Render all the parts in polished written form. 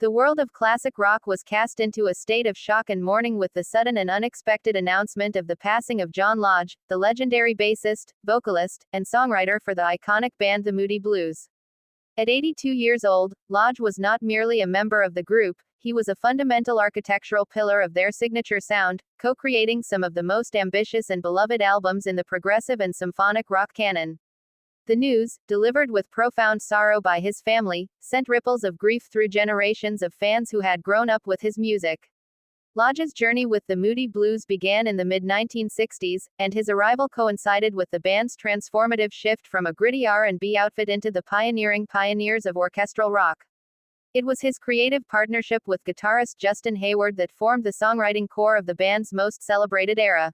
The world of classic rock was cast into a state of shock and mourning with the sudden and unexpected announcement of the passing of John Lodge, the legendary bassist, vocalist, and songwriter for the iconic band the Moody Blues. At 82 years old, Lodge was not merely a member of the group, he was a fundamental architectural pillar of their signature sound, co-creating some of the most ambitious and beloved albums in the progressive and symphonic rock canon. The news, delivered with profound sorrow by his family, sent ripples of grief through generations of fans who had grown up with his music. Lodge's journey with the Moody Blues began in the mid-1960s, and his arrival coincided with the band's transformative shift from a gritty R&B outfit into the pioneers of orchestral rock. It was his creative partnership with guitarist Justin Hayward that formed the songwriting core of the band's most celebrated era.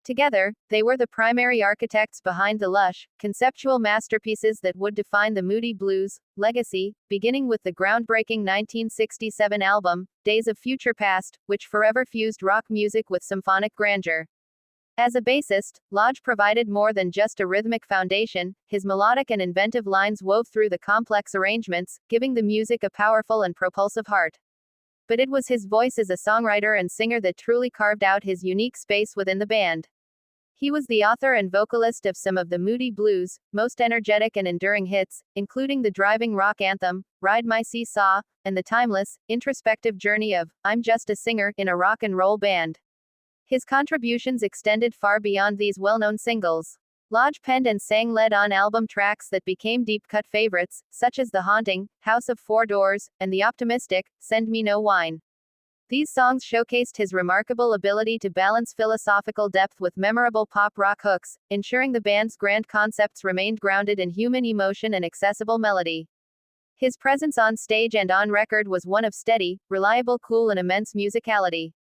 Together, they were the primary architects behind the lush, conceptual masterpieces that would define the Moody Blues' legacy, beginning with the groundbreaking 1967 album, Days of Future Past, which forever fused rock music with symphonic grandeur. As a bassist, Lodge provided more than just a rhythmic foundation, his melodic and inventive lines wove through the complex arrangements, giving the music a powerful and propulsive heart. But it was his voice as a songwriter and singer that truly carved out his unique space within the band. He was the author and vocalist of some of the Moody Blues' most energetic and enduring hits, including the driving rock anthem, Ride My Seesaw, and the timeless, introspective journey of, I'm Just a Singer, in a Rock and Roll Band. His contributions extended far beyond these well-known singles. Lodge penned and sang lead-on album tracks that became deep-cut favorites, such as The Haunting, House of Four Doors, and the optimistic, Send Me No Wine. These songs showcased his remarkable ability to balance philosophical depth with memorable pop-rock hooks, ensuring the band's grand concepts remained grounded in human emotion and accessible melody. His presence on stage and on record was one of steady, reliable cool and immense musicality.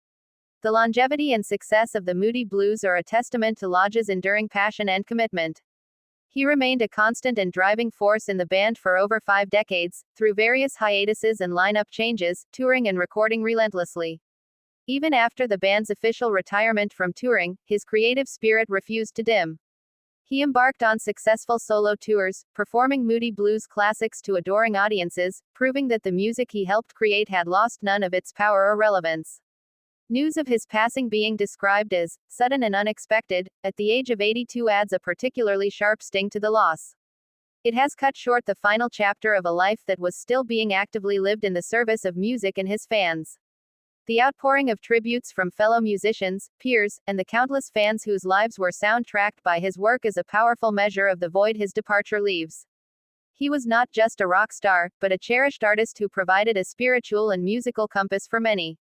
The longevity and success of the Moody Blues are a testament to Lodge's enduring passion and commitment. He remained a constant and driving force in the band for over 5 decades, through various hiatuses and lineup changes, touring and recording relentlessly. Even after the band's official retirement from touring, his creative spirit refused to dim. He embarked on successful solo tours, performing Moody Blues classics to adoring audiences, proving that the music he helped create had lost none of its power or relevance. News of his passing being described as sudden and unexpected, at the age of 82 adds a particularly sharp sting to the loss. It has cut short the final chapter of a life that was still being actively lived in the service of music and his fans. The outpouring of tributes from fellow musicians, peers, and the countless fans whose lives were soundtracked by his work is a powerful measure of the void his departure leaves. He was not just a rock star, but a cherished artist who provided a spiritual and musical compass for many.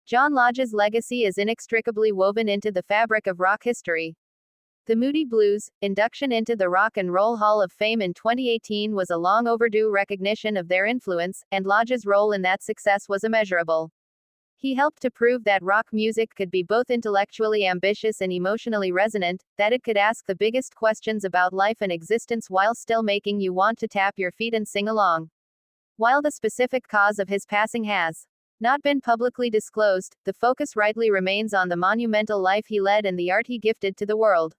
John Lodge's legacy is inextricably woven into the fabric of rock history. The Moody Blues' induction into the Rock and Roll Hall of Fame in 2018 was a long overdue recognition of their influence, and Lodge's role in that success was immeasurable. He helped to prove that rock music could be both intellectually ambitious and emotionally resonant, that it could ask the biggest questions about life and existence while still making you want to tap your feet and sing along. While the specific cause of his passing has not been publicly disclosed, the focus rightly remains on the monumental life he led and the art he gifted to the world.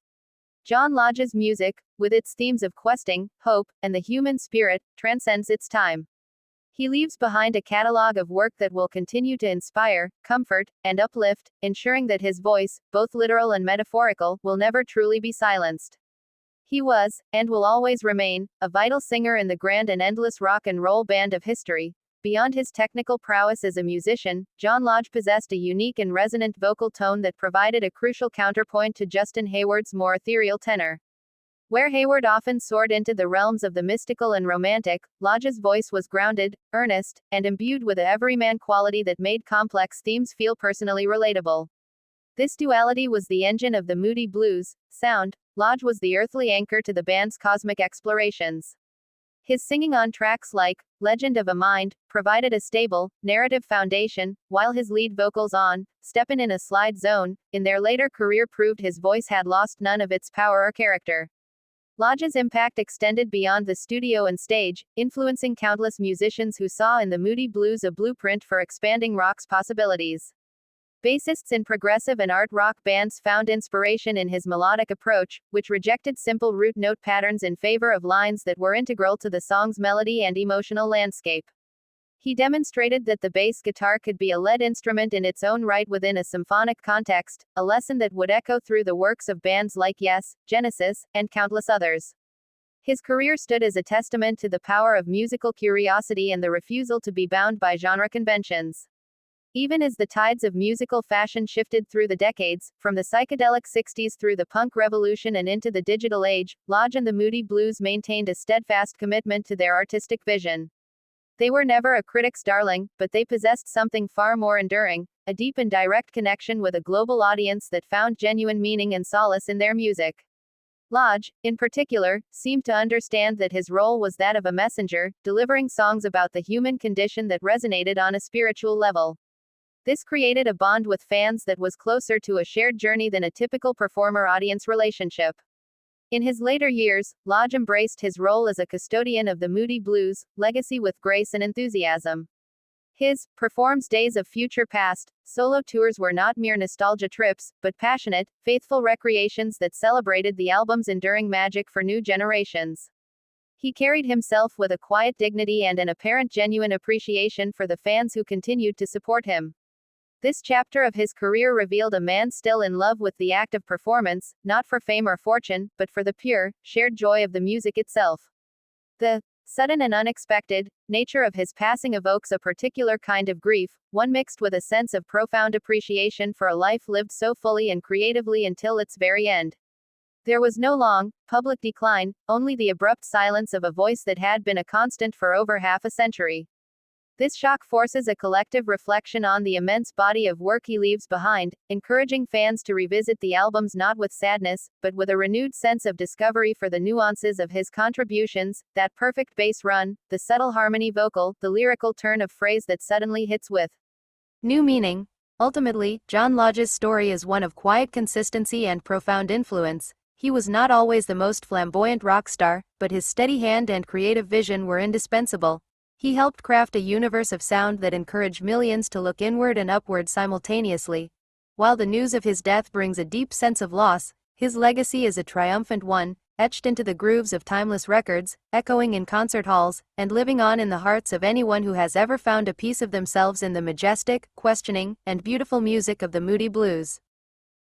John Lodge's music, with its themes of questing, hope, and the human spirit, transcends its time. He leaves behind a catalog of work that will continue to inspire, comfort, and uplift, ensuring that his voice, both literal and metaphorical, will never truly be silenced. He was, and will always remain, a vital singer in the grand and endless rock and roll band of history. Beyond his technical prowess as a musician, John Lodge possessed a unique and resonant vocal tone that provided a crucial counterpoint to Justin Hayward's more ethereal tenor. Where Hayward often soared into the realms of the mystical and romantic, Lodge's voice was grounded, earnest, and imbued with a everyman quality that made complex themes feel personally relatable. This duality was the engine of the Moody Blues' sound. Lodge was the earthly anchor to the band's cosmic explorations. His singing on tracks like Legend of a Mind provided a stable, narrative foundation, while his lead vocals on Steppin' in a Slide Zone, in their later career proved his voice had lost none of its power or character. Lodge's impact extended beyond the studio and stage, influencing countless musicians who saw in the Moody Blues a blueprint for expanding rock's possibilities. Bassists in progressive and art rock bands found inspiration in his melodic approach, which rejected simple root note patterns in favor of lines that were integral to the song's melody and emotional landscape. He demonstrated that the bass guitar could be a lead instrument in its own right within a symphonic context, a lesson that would echo through the works of bands like Yes, Genesis, and countless others. His career stood as a testament to the power of musical curiosity and the refusal to be bound by genre conventions. Even as the tides of musical fashion shifted through the decades, from the psychedelic 60s through the punk revolution and into the digital age, Lodge and the Moody Blues maintained a steadfast commitment to their artistic vision. They were never a critic's darling, but they possessed something far more enduring, a deep and direct connection with a global audience that found genuine meaning and solace in their music. Lodge, in particular, seemed to understand that his role was that of a messenger, delivering songs about the human condition that resonated on a spiritual level. This created a bond with fans that was closer to a shared journey than a typical performer-audience relationship. In his later years, Lodge embraced his role as a custodian of the Moody Blues legacy with grace and enthusiasm. His performs Days of Future Past solo tours were not mere nostalgia trips, but passionate, faithful recreations that celebrated the album's enduring magic for new generations. He carried himself with a quiet dignity and an apparent genuine appreciation for the fans who continued to support him. This chapter of his career revealed a man still in love with the act of performance, not for fame or fortune, but for the pure, shared joy of the music itself. The sudden and unexpected nature of his passing evokes a particular kind of grief, one mixed with a sense of profound appreciation for a life lived so fully and creatively until its very end. There was no long, public decline, only the abrupt silence of a voice that had been a constant for over half a century. This shock forces a collective reflection on the immense body of work he leaves behind, encouraging fans to revisit the albums not with sadness, but with a renewed sense of discovery for the nuances of his contributions, that perfect bass run, the subtle harmony vocal, the lyrical turn of phrase that suddenly hits with new meaning. Ultimately, John Lodge's story is one of quiet consistency and profound influence. He was not always the most flamboyant rock star, but his steady hand and creative vision were indispensable. He helped craft a universe of sound that encouraged millions to look inward and upward simultaneously. While the news of his death brings a deep sense of loss, his legacy is a triumphant one, etched into the grooves of timeless records, echoing in concert halls, and living on in the hearts of anyone who has ever found a piece of themselves in the majestic, questioning, and beautiful music of the Moody Blues.